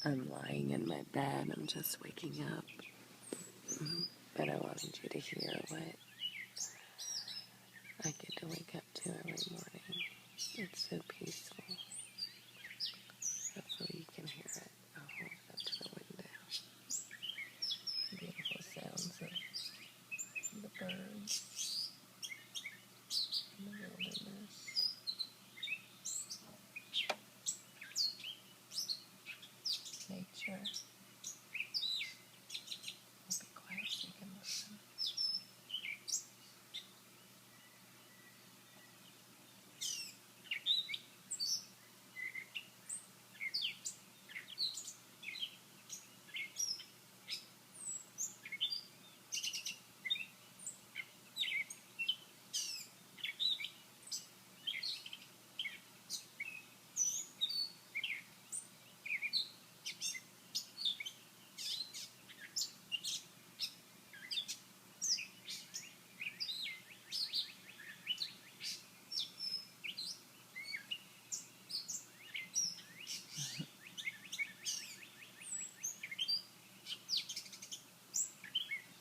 I'm lying in my bed. I'm just waking up. But I wanted you to hear what I get to wake up to every morning. It's so peaceful. Hopefully you can hear it. I'll hold it up to the window. Beautiful sounds of the birds in the wilderness. Nature. I'll be quiet so you can listen.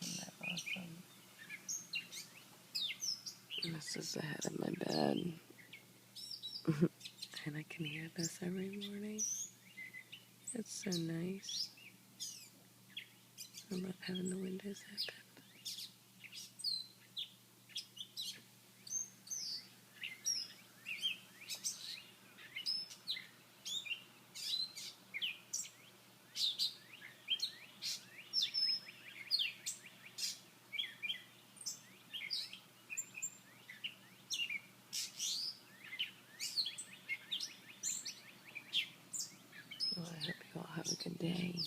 Isn't that awesome? This is the head of my bed. And I can hear this every morning. It's so nice. I love having the windows open. Well, I hope you all have a good day.